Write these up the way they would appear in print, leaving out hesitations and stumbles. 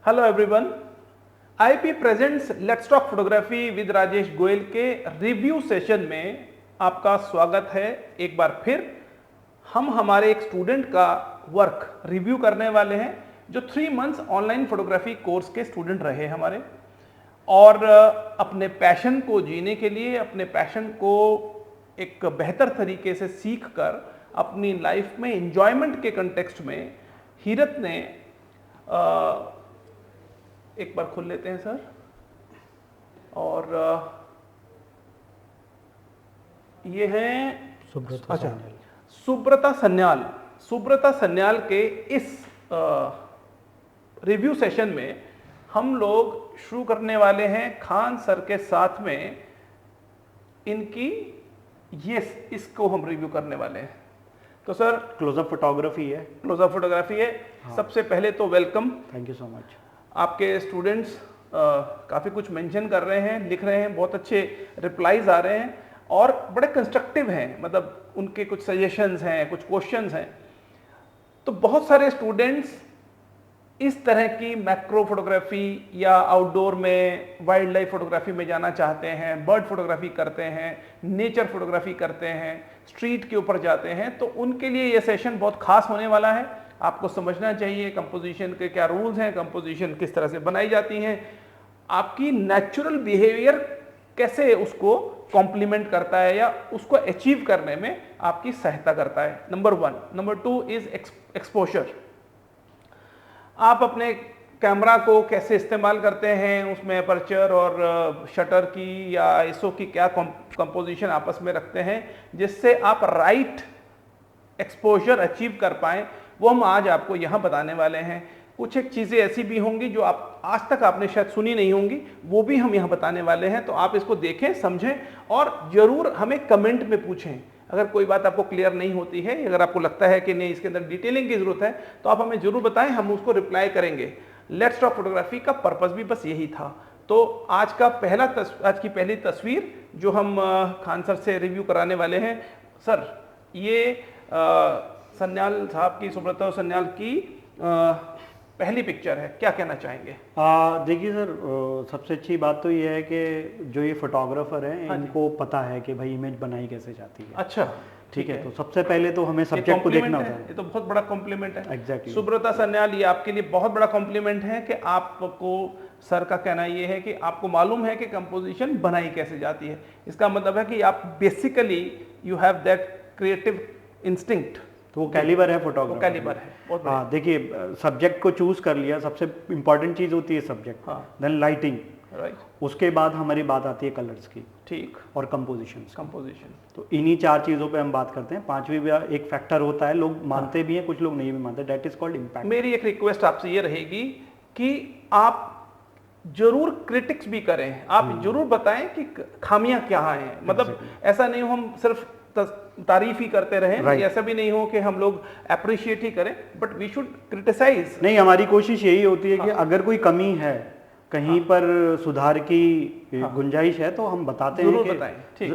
Hello everyone, IP presents let's talk photography with Rajesh Goyal के review session में आपका स्वागत है। एक बार फिर हम हमारे एक स्टूडेंट का वर्क रिव्यू करने वाले हैं जो 3 मंथ्स ऑनलाइन फोटोग्राफी कोर्स के स्टूडेंट रहे हमारे, और अपने पैशन को जीने के लिए, अपने पैशन को एक बेहतर तरीके से सीख कर अपनी लाइफ में एंजॉयमेंट के कंटेक्स्ट में हीरत ने एक बार खोल लेते हैं सर। और ये हैं सुब्रता सन्याल के इस रिव्यू सेशन में हम लोग शुरू करने वाले हैं खान सर के साथ में। इनकी इसको हम रिव्यू करने वाले हैं। तो सर क्लोजअप फोटोग्राफी है। क्लोजअप फोटोग्राफी है। हाँ। सबसे पहले तो welcome, thank you so much. आपके स्टूडेंट्स काफ़ी कुछ मेंशन कर रहे हैं, लिख रहे हैं, बहुत अच्छे रिप्लाईज आ रहे हैं और बड़े कंस्ट्रक्टिव हैं, मतलब उनके कुछ सजेशंस हैं, कुछ क्वेश्चंस हैं। तो बहुत सारे स्टूडेंट्स इस तरह की मैक्रो फोटोग्राफी या आउटडोर में वाइल्ड लाइफ फोटोग्राफी में जाना चाहते हैं, बर्ड फोटोग्राफी करते हैं, नेचर फोटोग्राफी करते हैं, स्ट्रीट के ऊपर जाते हैं। तो उनके लिए ये सेशन बहुत खास होने वाला है। आपको समझना चाहिए कंपोजिशन के क्या रूल्स हैं, कंपोजिशन किस तरह से बनाई जाती हैं, आपकी नेचुरल बिहेवियर कैसे उसको कॉम्प्लीमेंट करता है या उसको अचीव करने में आपकी सहायता करता है। नंबर 1। Number 2 is exposure. आप अपने कैमरा को कैसे इस्तेमाल करते हैं, उसमें अपर्चर और शटर की या आईएसओ की क्या कंपोजिशन आपस में रखते हैं जिससे आप राइट एक्सपोजर अचीव कर पाएं, वो हम आज आपको यहाँ बताने वाले हैं। कुछ एक चीज़ें ऐसी भी होंगी जो आप आज तक आपने शायद सुनी नहीं होंगी, वो भी हम यहाँ बताने वाले हैं। तो आप इसको देखें, समझें और ज़रूर हमें कमेंट में पूछें। अगर कोई बात आपको क्लियर नहीं होती है, अगर आपको लगता है कि नहीं इसके अंदर डिटेलिंग की ज़रूरत है, तो आप हमें ज़रूर बताएं, हम उसको रिप्लाई करेंगे। लेट्स टॉक फोटोग्राफी का पर्पस भी बस यही था। तो आज की पहली तस्वीर जो हम खान सर से रिव्यू कराने वाले हैं। सर, ये सन्याल साहब की, सुब्रता सन्याल की पहली पिक्चर है, क्या कहना चाहेंगे? देखिए सर, सबसे अच्छी बात तो ये है कि जो ये फोटोग्राफर हैं, हाँ, इनको पता है कि भाई इमेज बनाई कैसे जाती है। अच्छा, ठीक है। तो सबसे पहले तो हमें सब्जेक्ट को देखना होता है। ये तो बहुत बड़ा कॉम्प्लीमेंट है। एग्जैक्टली। सुब्रता सन्याल, ये आपके लिए बहुत बड़ा कॉम्प्लीमेंट है कि आपको, सर का कहना ये है कि आपको मालूम है कि कंपोजिशन बनाई कैसे जाती है। इसका मतलब है कि आप basically you have that creative instinct. तो वो कैलिबर है फोटोग्राफर, कैलिबर है। हाँ, देखिए सब्जेक्ट को चूज कर लिया, सबसे इंपॉर्टेंट चीज होती है सब्जेक्ट, देन लाइटिंग, राइट। उसके बाद हमारी बात आती है कलर्स की, ठीक, और कंपोजिशन। तो इन्हीं 4 चीजों पे हम बात करते हैं। 5वीं भी एक फैक्टर होता है, लोग मानते भी हैं, कुछ लोग नहीं भी मानते, दैट इज कॉल्ड इम्पैक्ट। मेरी एक रिक्वेस्ट आपसे ये रहेगी कि आप जरूर क्रिटिक्स भी करें, आप जरूर बताएं कि खामियां क्या हैं। मतलब ऐसा नहीं हो हम सिर्फ तारीफ ही करते रहें, right. ऐसा भी नहीं हो कि हम लोग अप्रिशिएट ही करें, बट वी शुड क्रिटिसाइज। नहीं, हमारी कोशिश यही होती है कि अगर कोई कमी है, कहीं पर सुधार की गुंजाइश है, तो हम बताते हैं कि बताएं। ठीक।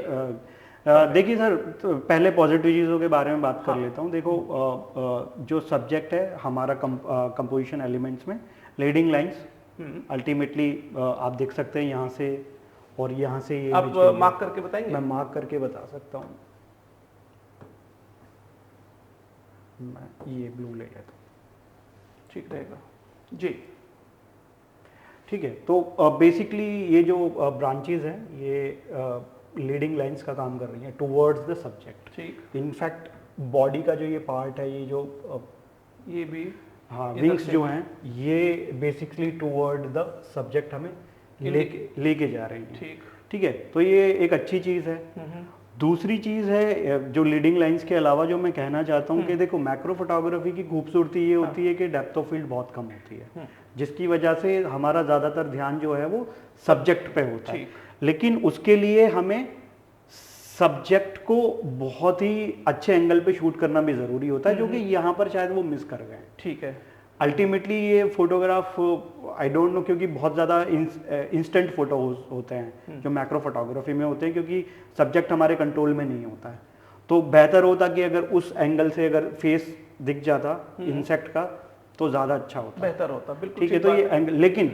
देखिए सर, तो पहले पॉजिटिव चीज़ों के बारे में बात कर लेता हूँ। देखो, जो सब्जेक्ट है हमारा कंपोजिशन एलिमेंट्स में लीडिंग लाइंस, अल्टीमेटली आप देख सकते हैं यहाँ से और यहाँ से। ये आप मार्क करके बताएंगे? मैं मार्क करके बता सकता हूँ। मैं ये ब्लू ले लेता हूँ, ठीक रहेगा जी। ठीक है। तो बेसिकली ये जो ब्रांचेस हैं, ये लीडिंग लाइंस का काम कर रही हैं टुवर्ड्स द सब्जेक्ट। ठीक। इनफैक्ट बॉडी का जो ये पार्ट है, ये जो ये भी, हाँ, विंग्स जो हैं, ये बेसिकली टुवर्ड द सब्जेक्ट हमें लेके जा रही हैं। ठीक। ठीक है। तो ये एक अच्छी चीज़ है। दूसरी चीज़ है जो लीडिंग लाइंस के अलावा जो मैं कहना चाहता हूँ कि देखो, मैक्रो फोटोग्राफी की खूबसूरती ये होती है कि डेप्थ ऑफ फील्ड बहुत कम होती है, जिसकी वजह से हमारा ज़्यादातर ध्यान जो है वो सब्जेक्ट पे होता है। लेकिन उसके लिए हमें सब्जेक्ट को बहुत ही अच्छे एंगल पे शूट करना भी ज़रूरी होता है, जो कि यहाँ पर शायद वो मिस कर गए। ठीक है। अल्टीमेटली ये फोटोग्राफ, आई डोंट नो, क्योंकि बहुत ज़्यादा इंस्टेंट फोटो होते हैं जो मैक्रो फोटोग्राफी में होते हैं, क्योंकि सब्जेक्ट हमारे कंट्रोल में नहीं होता है। तो बेहतर होता कि अगर उस एंगल से अगर फेस दिख जाता इंसेक्ट का, तो ज़्यादा अच्छा होता है, बेहतर होता, बिल्कुल ठीक है। ठीक तो ये बात लेकिन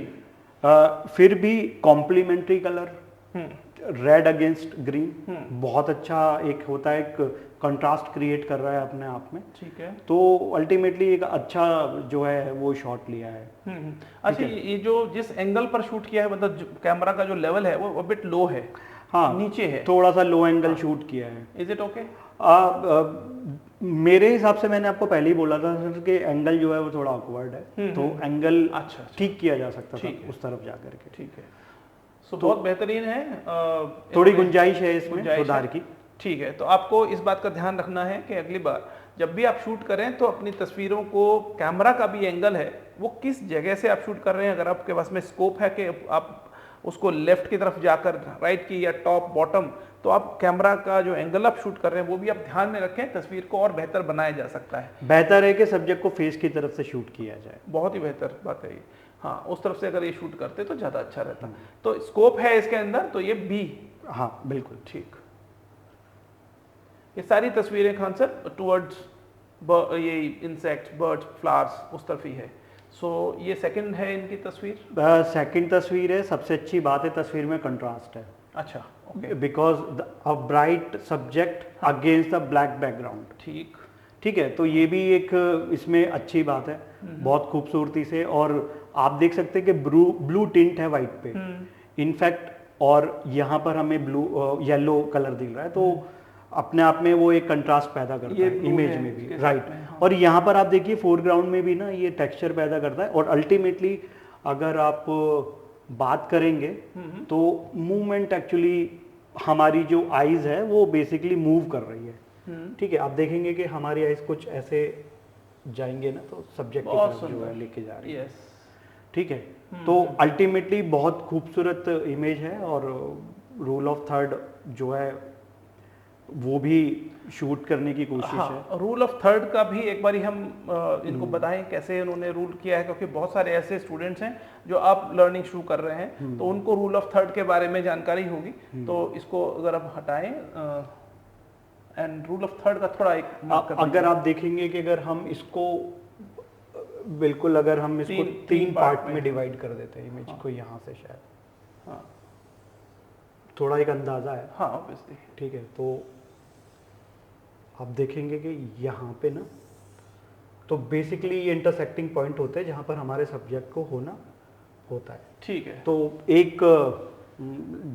फिर भी कॉम्प्लीमेंट्री कलर है। रेड अगेंस्ट ग्रीन बहुत अच्छा एक होता है, एक कंट्रास्ट क्रिएट कर रहा है अपने आप में, ठीक है। तो अल्टीमेटली एक अच्छा जो है वो शॉट लिया है। अच्छा, ये जो जिस एंगल पर शूट किया है, मतलब कैमरा का जो लेवल है वो बिट लो है, हाँ नीचे है, थोड़ा सा लो एंगल शूट किया है। Is it okay? मेरे हिसाब से मैंने आपको पहले ही बोला था सर कि एंगल जो है वो थोड़ा ऑकवर्ड है, तो एंगल अच्छा, ठीक किया जा सकता था ठीक है। उस तरफ जाकर के। ठीक है, सो बहुत बेहतरीन है। थोड़ी इन्होंने- गुंजाइश है इसमें गुंजाइश है। सुधार की। ठीक है, तो आपको इस बात का ध्यान रखना है कि अगली बार जब भी आप शूट करें तो अपनी तस्वीरों को, कैमरा का भी एंगल है वो किस जगह से आप शूट कर रहे हैं, अगर आपके पास में स्कोप है कि आप उसको लेफ्ट की तरफ जाकर राइट की या टॉप बॉटम, तो आप कैमरा का जो एंगल आप शूट कर रहे हैं वो भी आप ध्यान में रखें, तस्वीर को और बेहतर बनाया जा सकता है। बेहतर है कि सब्जेक्ट को फेस की तरफ से शूट किया जाए। बहुत ही बेहतर बात है ये। हाँ, उस तरफ से अगर ये शूट करते तो ज़्यादा अच्छा रहता। तो स्कोप है इसके अंदर, तो ये बी। हाँ बिल्कुल ठीक। ये सारी तस्वीरें खान सर टुवर्ड्स ये इंसेक्ट्स, बर्ड्स, फ्लावर्स उस तरफ ही है। सो ये सेकंड है इनकी तस्वीर। सेकंड तस्वीर है। सबसे अच्छी बात है तस्वीर में कंट्रास्ट है, अच्छा, okay, because a bright subject against the black background. ठीक। ठीक है, तो ये भी एक इसमें अच्छी बात है बहुत खूबसूरती से। और आप देख सकते हैं कि ब्लू टिंट है वाइट पे इनफैक्ट, और यहाँ पर हमें ब्लू येलो कलर दिख रहा है, तो अपने आप में वो एक कंट्रास्ट पैदा करता ये है blue इमेज है में इसके भी, साथ राइट। में, हाँ। और यहाँ पर आप देखिए फोरग्राउंड में भी ना ये टेक्सचर पैदा करता है। और अल्टीमेटली अगर आप बात करेंगे तो मूवमेंट एक्चुअली हमारी जो आईज है वो बेसिकली मूव कर रही है। ठीक है, आप देखेंगे कि हमारी आईज कुछ ऐसे जाएंगे ना तो सब्जेक्ट की बहुत तरफ जो है सुंदर। लेके जा रही है। यस। ठीक है, तो अल्टीमेटली बहुत खूबसूरत इमेज है। और रूल ऑफ थर्ड जो है वो भी शूट करने की कोशिश है। हाँ, रूल ऑफ थर्ड का भी एक बारी हम इनको बताएं कैसे उन्होंने रूल किया है, क्योंकि बहुत सारे ऐसे स्टूडेंट्स हैं जो आप लर्निंग शुरू कर रहे हैं तो उनको रूल ऑफ थर्ड के बारे में जानकारी होगी। तो इसको अगर आप हटाएं एंड रूल ऑफ थर्ड का थोड़ा एक अगर आप देखेंगे कि अगर हम इसको बिल्कुल अगर हम इसको तीन पार्ट में डिवाइड कर देते हैं इमेज को, यहाँ से शायद, हाँ, थोड़ा एक अंदाजा है। हाँ ऑब्वियसली। ठीक है, तो आप देखेंगे कि यहाँ पे ना तो बेसिकली ये इंटरसेक्टिंग पॉइंट होते हैं जहाँ पर हमारे सब्जेक्ट को होना होता है। ठीक है, तो एक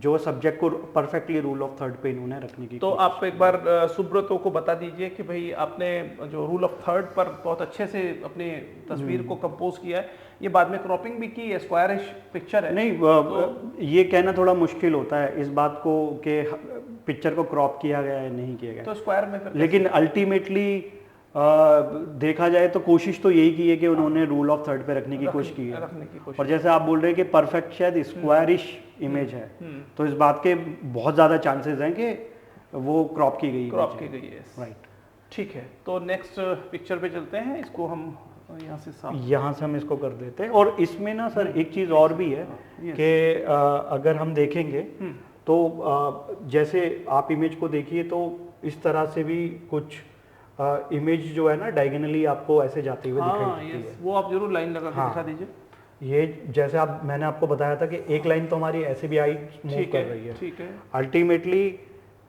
जो सब्जेक्ट को परफेक्टली रूल ऑफ थर्ड पे इन्होंने रखने की तो आप एक बार सुब्रतो को बता दीजिए कि भाई आपने जो रूल ऑफ थर्ड पर बहुत अच्छे से अपनी तस्वीर को कंपोज किया है, ये बाद में क्रॉपिंग भी की है, स्क्वायरिश पिक्चर है। नहीं ये कहना थोड़ा मुश्किल होता है इस बात को कि पिक्चर को क्रॉप किया गया है नहीं किया गया, तो स्क्वायर में फिर लेकिन अल्टीमेटली देखा जाए तो कोशिश तो यही की है कि उन्होंने रूल ऑफ थर्ड पे रखने की कोशिश की है। और जैसे आप बोल रहे हैं कि परफेक्ट शायद स्क्वायरिश इमेज है, तो इस बात के बहुत ज़्यादा चांसेस हैं कि वो क्रॉप की गई है। राइट, ठीक है, तो नेक्स्ट पिक्चर पे चलते हैं। इसको हम यहाँ से हम इसको कर देते हैं। और इसमें ना सर एक चीज़ और भी है कि अगर हम देखेंगे तो जैसे आप इमेज को देखिए तो इस तरह से भी कुछ इमेज जो है ना डायगोनली आपको ऐसे जाती हुई दिखाई देती है। वो आप जरूर लाइन लगा के दिखा दीजिए। ये जैसे आप मैंने आपको बताया था कि एक लाइन तो हमारी ऐसे भी आई मूव कर रही है। ठीक है, अल्टीमेटली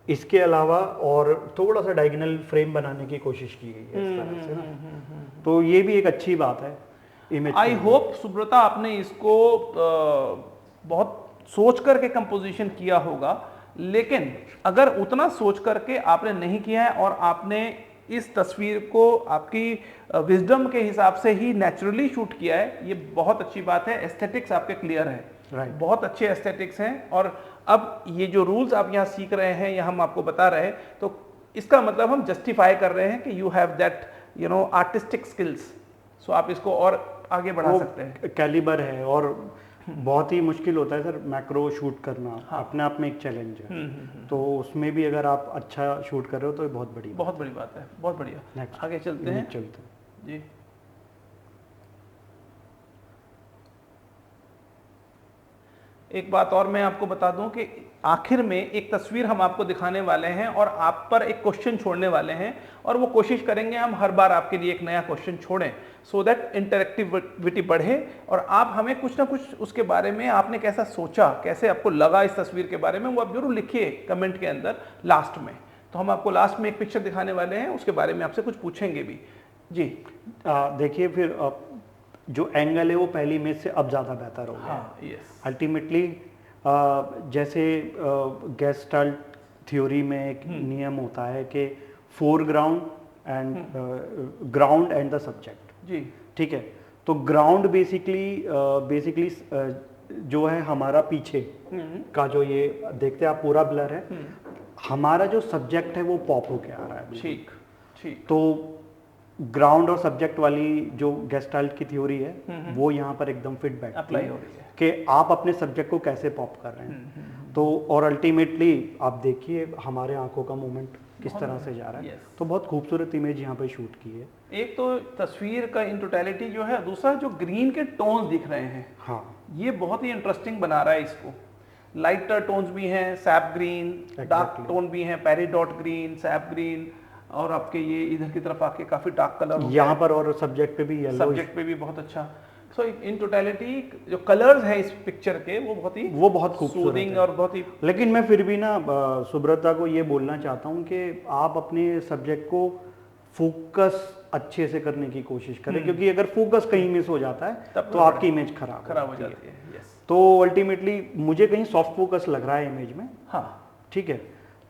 इसके अलावा और थोड़ा सा डायगोनल फ्रेम बनाने की कोशिश की गई है इस तरह से ना, तो ये भी एक अच्छी बात है इमेज। आई होप सुब्रता आपने इसको बहुत सोच करके कंपोजिशन किया होगा, लेकिन अगर उतना सोच करके आपने नहीं किया है और आपने इस तस्वीर को आपकी विजडम के हिसाब से ही नेचुरली शूट किया है, ये बहुत अच्छी बात है। एस्थेटिक्स आपके क्लियर है, बहुत अच्छे एस्थेटिक्स हैं। और अब ये जो रूल्स आप यहाँ सीख रहे हैं या हम आपको बता रहे हैं, तो इसका मतलब हम जस्टिफाई कर रहे हैं कि you have that artistic skills. So आप इसको और आगे बढ़ा सकते हैं। कैलिबर है और बहुत ही मुश्किल होता है सर मैक्रो शूट करना। हाँ। अपने आप में एक चैलेंज है। तो उसमें भी अगर आप अच्छा शूट कर रहे हो तो ये बहुत बड़ी बात है। बहुत बढ़िया। आगे चलते हैं जी। एक बात और मैं आपको बता दूं कि आखिर में एक तस्वीर हम आपको दिखाने वाले हैं और आप पर एक क्वेश्चन छोड़ने वाले हैं, और वो कोशिश करेंगे हम हर बार आपके लिए एक नया क्वेश्चन छोड़ें, सो दैट इंटरेक्टिविटी बढ़े और आप हमें कुछ ना कुछ उसके बारे में आपने कैसा सोचा, कैसे आपको लगा इस तस्वीर के बारे में, वो आप जरूर लिखिए कमेंट के अंदर लास्ट में। तो हम आपको लास्ट में एक पिक्चर दिखाने वाले हैं, उसके बारे में आपसे कुछ पूछेंगे भी जी। देखिए फिर जो एंगल है वो पहली इमेज से अब ज़्यादा बेहतर हो गया। हाँ, यस। अल्टीमेटली जैसे गेस्टाल्ट थ्योरी में एक नियम होता है कि foreground and ground and the subject, जी ठीक है। तो ग्राउंड बेसिकली जो है हमारा पीछे का जो ये देखते हैं आप पूरा ब्लर है, हमारा जो सब्जेक्ट है वो पॉप होके आ रहा है। ठीक ठीक। तो ग्राउंड और सब्जेक्ट वाली जो गेस्टाल्ट की थ्योरी है वो यहाँ पर एकदम फिट बैठती अप्लाई हो रही है कि आप अपने सब्जेक्ट को कैसे पॉप कर रहे हैं। तो और अल्टीमेटली आप देखिए हमारे आंखों का मूवमेंट किस तरह से जा रहा है। तो बहुत खूबसूरत इमेज यहाँ पे शूट की है। एक तो तस्वीर का इन टोटलिटी जो है, दूसरा जो ग्रीन के टोन्स दिख रहे हैं, हाँ ये बहुत ही इंटरेस्टिंग बना रहा है इसको। लाइटर टोन्स भी हैं, सैप ग्रीन, डार्क टोन भी हैं, पेरिडॉट ग्रीन, सैप ग्रीन, और आपके ये इधर की तरफ आके काफी डार्क कलर यहाँ पर, और सब्जेक्ट पे भी येलो, सब्जेक्ट पे भी बहुत अच्छा। सो इन टोटलिटी जो कलर्स हैं इस पिक्चर के वो बहुत खूबसूरत है और बहुत ही। लेकिन मैं फिर भी ना सुब्रता को ये बोलना चाहता हूँ कि आप अपने सब्जेक्ट को फोकस अच्छे से करने की कोशिश करें, क्योंकि अगर फोकस कहीं मिस हो जाता है तो आपकी इमेज खराब हो जाती है। तो अल्टीमेटली मुझे कहीं सॉफ्ट फोकस लग रहा है इमेज में। हाँ ठीक है।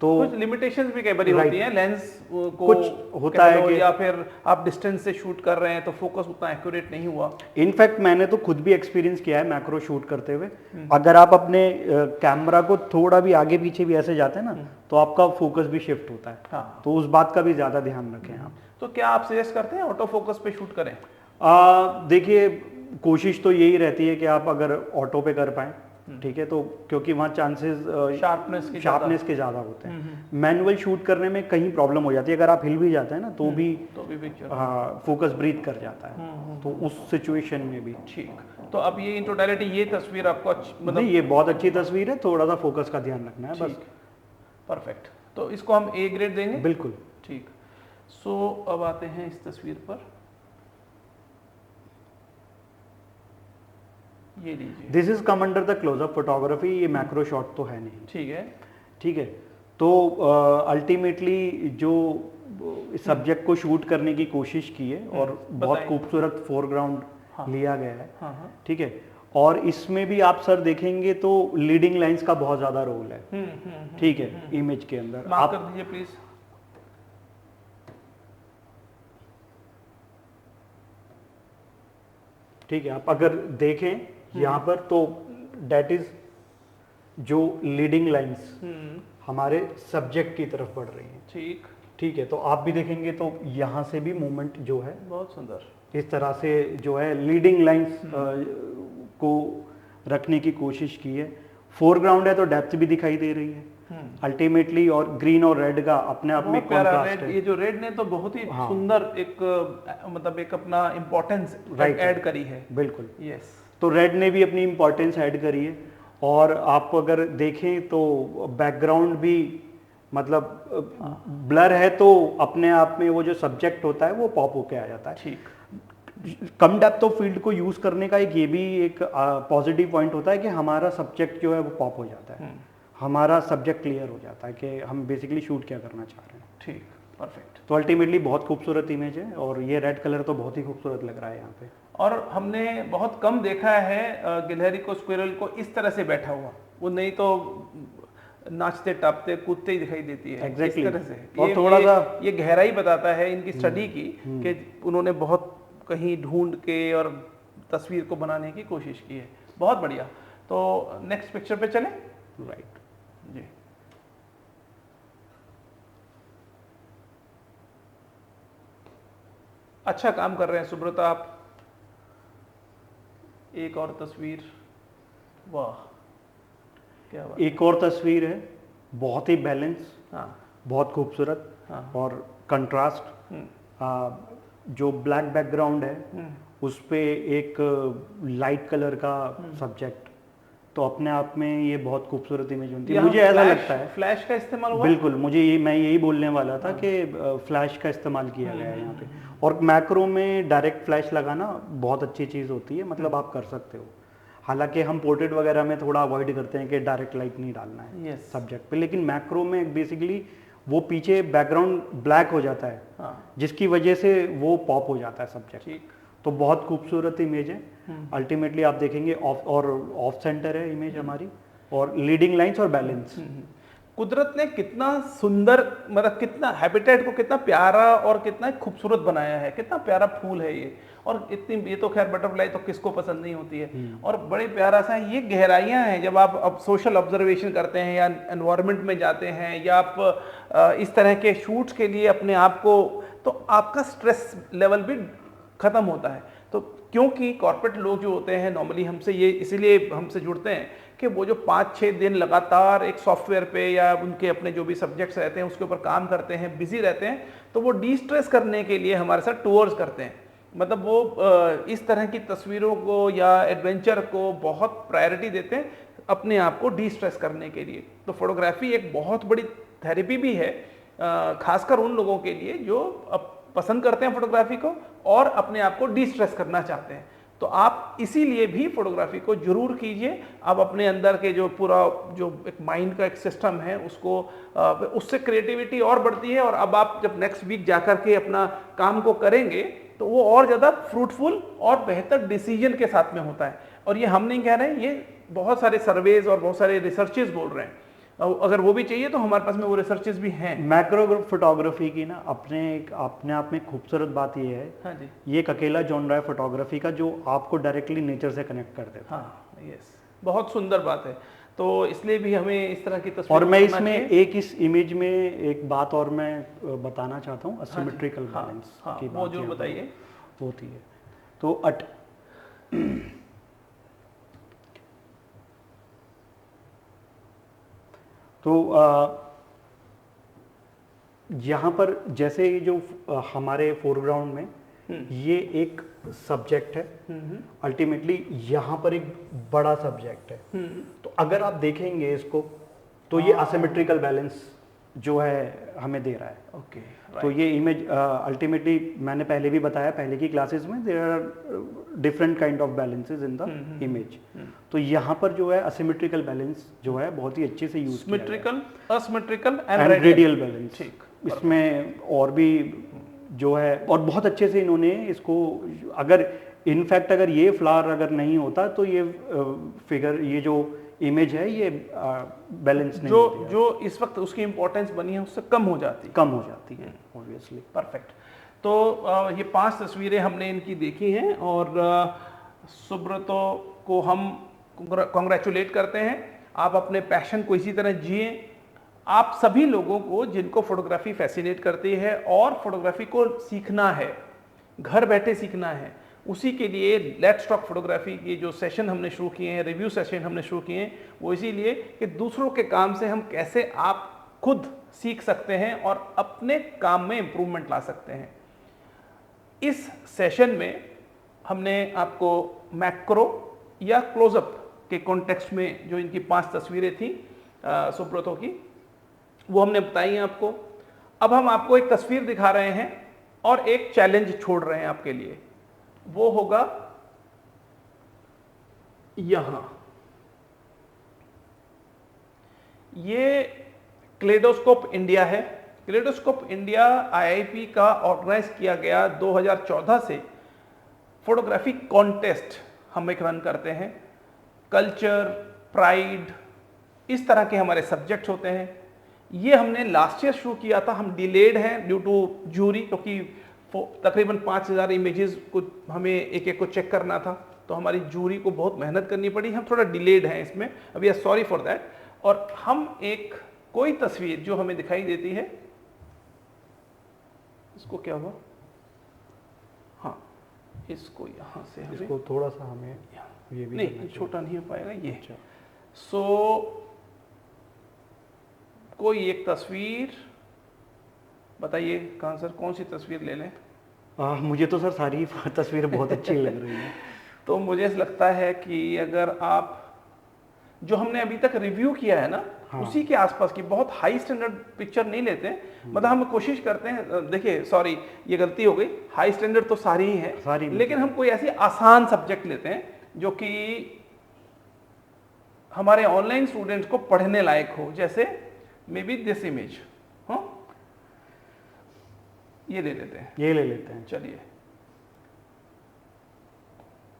तो कुछ लिमिटेशंस भी कई बार होती हैं, लेंस को कुछ होता है कि या फिर आप डिस्टेंस से शूट कर रहे हैं तो फोकस उतना एक्यूरेट नहीं हुआ। इनफैक्ट मैंने तो खुद भी एक्सपीरियंस किया है मैक्रो शूट करते हुए। अगर आप अपने कैमरा को थोड़ा भी आगे पीछे भी ऐसे जाते हैं ना तो आपका फोकस भी शिफ्ट होता है। हाँ। तो उस बात का भी ज्यादा ध्यान रखें आप। तो क्या आप सजेस्ट करते हैं ऑटो फोकस पे शूट करें? देखिए कोशिश तो यही रहती है कि आप अगर ऑटो पे कर पाएं, ठीक है, तो क्योंकि वहाँ चांसेस शार्पनेस के ज़्यादा होते हैं। मैनुअल शूट करने में कहीं प्रॉब्लम हो जाती है, अगर आप हिल भी जाते हैं ना तो भी फोकस ब्रीथ कर जाता है। तो उस सिचुएशन में भी ठीक। तो अब ये इन टोटलिटी ये तस्वीर आपको मतलब ये बहुत अच्छी तस्वीर है, थोड़ा सा फोकस का ध्यान रखना है बस। परफेक्ट। तो इसको हम ए ग्रेड देंगे? बिल्कुल ठीक। सो अब आते हैं इस तस्वीर पर, ये लीजिए। This is come under the closeup photography. ये मैक्रो शॉट तो है नहीं। ठीक है ठीक है। तो अल्टीमेटली जो सब्जेक्ट को शूट करने की कोशिश की है और बहुत खूबसूरत फोरग्राउंड लिया गया है। ठीक है। और इसमें भी आप सर देखेंगे तो लीडिंग लाइंस का बहुत ज्यादा रोल है। ठीक है। इमेज के अंदर आप कर दीजिए प्लीज। ठीक है। आप अगर देखें यहाँ पर तो डेट इज जो लीडिंग लाइंस हमारे सब्जेक्ट की तरफ बढ़ रही हैं। ठीक ठीक है। तो आप भी देखेंगे तो यहाँ से भी मूवमेंट जो है बहुत सुंदर इस तरह से जो है लीडिंग लाइंस को रखने की कोशिश की है। फोरग्राउंड है तो डेप्थ भी दिखाई दे रही है अल्टीमेटली, और ग्रीन और रेड का अपने आप में कॉन्ट्रास्ट है। ये जो रेड ने तो बहुत ही सुंदर एक मतलब एक अपना इम्पोर्टेंस ऐड करी है। बिल्कुल यस। तो रेड ने भी अपनी इम्पोर्टेंस ऐड करी है। और आप अगर देखें तो बैकग्राउंड भी मतलब ब्लर है तो अपने आप में वो जो सब्जेक्ट होता है वो पॉप होके आ जाता है। ठीक। कम डेप्थ ऑफ फील्ड को यूज करने का ये भी एक पॉजिटिव पॉइंट होता है कि हमारा सब्जेक्ट जो है वो पॉप हो जाता है। हमारा सब्जेक्ट क्लियर हो जाता है कि हम बेसिकली शूट क्या करना चाह रहे हैं। ठीक। परफेक्ट। तो अल्टीमेटली बहुत खूबसूरत इमेज है और ये रेड कलर तो बहुत ही खूबसूरत लग रहा है यहाँ पे। और हमने बहुत कम देखा है गिलहरी को, स्क्विरल को इस तरह से बैठा हुआ। वो नहीं तो नाचते टापते कूदते ही दिखाई देती है। Exactly. इस तरह से और थोड़ा सा ये गहराई बताता है इनकी स्टडी की कि उन्होंने बहुत कहीं ढूंढ के और तस्वीर को बनाने की कोशिश की है। बहुत बढ़िया। तो नेक्स्ट पिक्चर पे चलें। राइट जी। अच्छा काम कर रहे हैं सुब्रता आप। एक और तस्वीर, वाह क्या बात। एक और तस्वीर है बहुत ही बैलेंस, बहुत खूबसूरत और कंट्रास्ट। जो ब्लैक बैकग्राउंड है उस पे एक लाइट कलर का सब्जेक्ट, तो अपने आप में ये बहुत खूबसूरत इमेज बनती है, मुझे ऐसा लगता है। फ्लैश का इस्तेमाल हुआ? बिल्कुल, मैं यही बोलने वाला था कि फ्लैश का इस्तेमाल किया गया है यहाँ पे। और मैक्रो में डायरेक्ट फ्लैश लगाना बहुत अच्छी चीज़ होती है, मतलब आप कर सकते हो। हालांकि हम पोर्ट्रेट वगैरह में थोड़ा अवॉइड करते हैं कि डायरेक्ट लाइट नहीं डालना है सब्जेक्ट पे, लेकिन मैक्रो में बेसिकली वो पीछे बैकग्राउंड ब्लैक हो जाता है, जिसकी वजह से वो पॉप हो जाता है सब्जेक्ट। तो बहुत खूबसूरत इमेज है। अल्टीमेटली आप देखेंगे ऑफ सेंटर है इमेज हमारी, और लीडिंग लाइंस और बैलेंस। कुदरत ने कितना सुंदर, मतलब कितना हैबिटेट को कितना प्यारा और कितना खूबसूरत बनाया है, कितना प्यारा फूल है ये। और इतनी, ये तो खैर बटरफ्लाई तो किसको पसंद नहीं होती है, और बड़े प्यारा सा है। ये गहराइयाँ हैं जब आप अब सोशल ऑब्जर्वेशन करते हैं या एनवायरनमेंट में जाते हैं, या आप इस तरह के शूट्स के लिए अपने आप को, तो आपका स्ट्रेस लेवल भी ख़त्म होता है। तो क्योंकि कॉर्पोरेट लोग जो होते हैं नॉर्मली हमसे ये इसीलिए हमसे जुड़ते हैं कि वो जो 5-6 दिन लगातार एक सॉफ्टवेयर पे या उनके अपने जो भी सब्जेक्ट्स रहते हैं उसके ऊपर काम करते हैं, बिजी रहते हैं, तो वो डी स्ट्रेस करने के लिए हमारे साथ टूर्स करते हैं। मतलब वो इस तरह की तस्वीरों को या एडवेंचर को बहुत प्रायोरिटी देते हैं अपने आप को डी स्ट्रेस करने के लिए। तो फोटोग्राफी एक बहुत बड़ी थेरेपी भी है, खासकर उन लोगों के लिए जो पसंद करते हैं फोटोग्राफी को और अपने आप को डी स्ट्रेस करना चाहते हैं। तो आप इसीलिए भी फोटोग्राफी को जरूर कीजिए। आप अपने अंदर के जो पूरा जो एक माइंड का एक सिस्टम है उसको, उससे क्रिएटिविटी और बढ़ती है, और अब आप जब नेक्स्ट वीक जाकर के अपना काम को करेंगे तो वो और ज़्यादा फ्रूटफुल और बेहतर डिसीजन के साथ में होता है। और ये हम नहीं कह रहे हैं, ये बहुत सारे सर्वेज और बहुत सारे रिसर्चेस बोल रहे हैं। अगर वो भी चाहिए तो हमारे पास में वो रिसर्चेस भी हैं। मैक्रो फोटोग्राफी की ना अपने आप में खूबसूरत बात ये है, हाँ जी, ये एक अकेला जॉनरा है फोटोग्राफी का जो आपको डायरेक्टली नेचर से कनेक्ट कर देता है। हाँ, यस, बहुत सुंदर बात है। तो इसलिए भी हमें इस तरह की तस्वीर, और मैं इसमें एक इस इमेज में एक बात और मैं बताना चाहता हूँ, असिमेट्रिकल बैलेंस की वो जो बताइए होती है। तो यहाँ पर जैसे जो हमारे फोरग्राउंड में ये एक सब्जेक्ट है, अल्टीमेटली यहाँ पर एक बड़ा सब्जेक्ट है। तो अगर आप देखेंगे इसको तो ये असिमेट्रिकल बैलेंस जो है हमें दे रहा है। ओके, तो ये इमेज अल्टीमेटली मैंने पहले भी बताया पहले की क्लासेस में, there are different kind of balances in the image. तो यहाँ पर जो है असिमेट्रिकल बैलेंस जो है बहुत ही अच्छे से यूज किया है। Symmetrical, asymmetrical and radial balance. इसमें और भी जो है, और बहुत अच्छे से इन्होंने इसको, अगर इनफैक्ट अगर ये फ्लावर अगर नहीं होता तो ये फिगर, ये जो इमेज है ये बैलेंस नहीं होती, जो इस वक्त उसकी इंपॉर्टेंस बनी है उससे कम हो जाती है ऑब्वियसली। परफेक्ट। तो ये 5 तस्वीरें हमने इनकी देखी हैं, और सुब्रतो को हम कॉन्ग्रेचुलेट करते हैं। आप अपने पैशन को इसी तरह जिए। आप सभी लोगों को जिनको फोटोग्राफी फैसिनेट करती है और फोटोग्राफी को सीखना है, घर बैठे सीखना है, उसी के लिए लेट्स टॉक फोटोग्राफी की जो सेशन हमने शुरू किए हैं, रिव्यू सेशन हमने शुरू किए हैं, वो इसीलिए कि दूसरों के काम से हम कैसे आप खुद सीख सकते हैं और अपने काम में इंप्रूवमेंट ला सकते हैं। इस सेशन में हमने आपको मैक्रो या क्लोजअप के कॉन्टेक्स्ट में जो इनकी 5 तस्वीरें थी सुब्रतो की, वो हमने बताई हैं आपको। अब हम आपको एक तस्वीर दिखा रहे हैं और एक चैलेंज छोड़ रहे हैं आपके लिए। वो होगा यहां, ये क्लेडोस्कोप इंडिया है। क्लेडोस्कोप इंडिया आईआईपी का ऑर्गेनाइज किया गया 2014 से फोटोग्राफी कॉन्टेस्ट हम एक रन करते हैं। कल्चर, प्राइड, इस तरह के हमारे सब्जेक्ट्स होते हैं। ये हमने लास्ट ईयर शुरू किया था, हम डिलेड हैं ड्यू टू जूरी, क्योंकि तकरीबन 5000 इमेजेस को हमें एक एक को चेक करना था, तो हमारी जूरी को बहुत मेहनत करनी पड़ी। हम थोड़ा डिलेड हैं इसमें, अभी सॉरी फॉर दैट। और हम एक कोई तस्वीर जो हमें दिखाई देती है, इसको क्या हुआ, हाँ, इसको यहाँ से इसको थोड़ा सा हमें ये भी नहीं, छोटा नहीं हो पाएगा ये। सो कोई एक तस्वीर बताइए, कहाँ सर, कौन सी तस्वीर ले लें? मुझे तो सर सारी तस्वीरें बहुत अच्छी लग रही हैं। तो मुझे लगता है कि अगर आप जो हमने अभी तक रिव्यू किया है ना, उसी के आसपास की, बहुत हाई स्टैंडर्ड पिक्चर नहीं लेते हैं। मतलब हम कोशिश करते हैं, देखिए सॉरी ये गलती हो गई, हाई स्टैंडर्ड तो सारी ही है, लेकिन हम कोई ऐसी आसान सब्जेक्ट लेते हैं जो कि हमारे ऑनलाइन स्टूडेंट्स को पढ़ने लायक हो। जैसे मे बी दिस इमेज, हाँ ये ले लेते हैं, ये ले लेते हैं, चलिए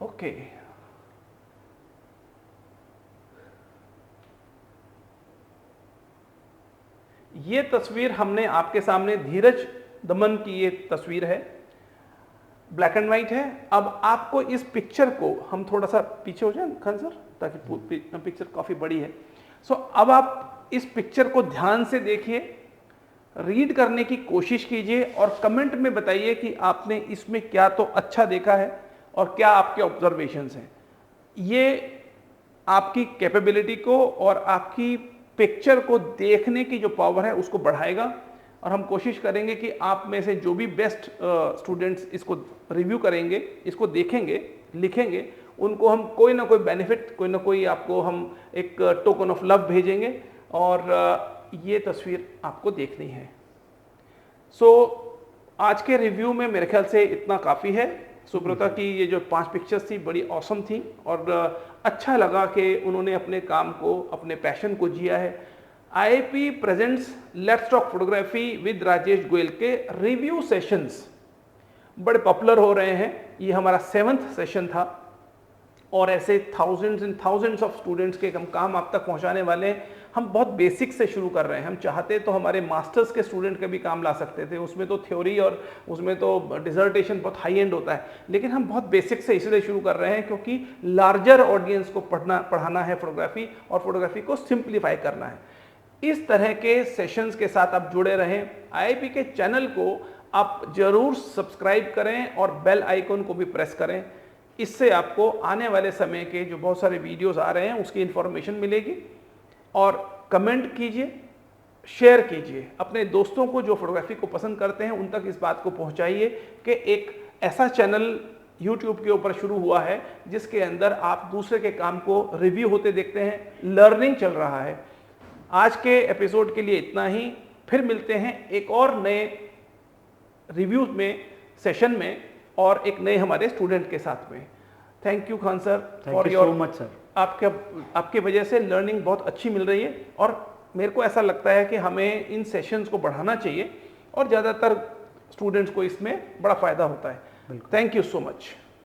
ओके। ये तस्वीर हमने आपके सामने, धीरज दमन की ये तस्वीर है, ब्लैक एंड व्हाइट है। अब आपको इस पिक्चर को, हम थोड़ा सा पीछे हो जाए खान सर, ताकि पिक्चर काफी बड़ी है। सो अब आप इस पिक्चर को ध्यान से देखिए, रीड करने की कोशिश कीजिए और कमेंट में बताइए कि आपने इसमें क्या तो अच्छा देखा है और क्या आपके ऑब्जर्वेशंस हैं। ये आपकी कैपेबिलिटी को और आपकी पिक्चर को देखने की जो पावर है उसको बढ़ाएगा। और हम कोशिश करेंगे कि आप में से जो भी बेस्ट स्टूडेंट्स इसको रिव्यू करेंगे, इसको देखेंगे, लिखेंगे, उनको हम कोई ना कोई बेनिफिट, कोई ना कोई आपको हम एक टोकन ऑफ लव भेजेंगे और ये तस्वीर आपको देखनी है। सो आज के रिव्यू में मेरे ख्याल से इतना काफ़ी है। सुब्रता की ये जो 5 पिक्चर्स थी बड़ी ऑसम थी और अच्छा लगा कि उन्होंने अपने काम को, अपने पैशन को जिया है। IIP presents let's talk photography with Rajesh Goyal के रिव्यू सेशंस बड़े पॉपुलर हो रहे हैं। ये हमारा 7th सेशन था और ऐसे thousands and thousands of students के हम काम आप तक पहुंचाने वाले हैं। हम बहुत बेसिक से शुरू कर रहे हैं। हम चाहते तो हमारे मास्टर्स के स्टूडेंट के भी काम ला सकते थे, उसमें तो थ्योरी और उसमें तो डिसर्टेशन बहुत हाई एंड होता है, लेकिन हम बहुत बेसिक से इसलिए शुरू कर रहे हैं क्योंकि लार्जर ऑडियंस को पढ़ाना है फोटोग्राफी, और फोटोग्राफी को सिंप्लीफाई करना है। इस तरह के सेशंस के साथ आप जुड़े रहें। आईआईपी के चैनल को आप जरूर सब्सक्राइब करें और बेल आइकन को भी प्रेस करें। इससे आपको आने वाले समय के जो बहुत सारे वीडियोस आ रहे हैं उसकी इंफॉर्मेशन मिलेगी। और कमेंट कीजिए, शेयर कीजिए, अपने दोस्तों को जो फोटोग्राफी को पसंद करते हैं उन तक इस बात को पहुंचाइए कि एक ऐसा चैनल YouTube के ऊपर शुरू हुआ है जिसके अंदर आप दूसरे के काम को रिव्यू होते देखते हैं, लर्निंग चल रहा है। आज के एपिसोड के लिए इतना ही, फिर मिलते हैं एक और नए रिव्यू में, सेशन में, और एक नए हमारे स्टूडेंट के साथ में। Thank you Khan sir for your, much sir. आपके वजह से लर्निंग बहुत अच्छी मिल रही है और मेरे को ऐसा लगता है कि हमें इन सेशंस को बढ़ाना चाहिए और ज़्यादातर स्टूडेंट्स को इसमें बड़ा फ़ायदा होता है। Thank you so much.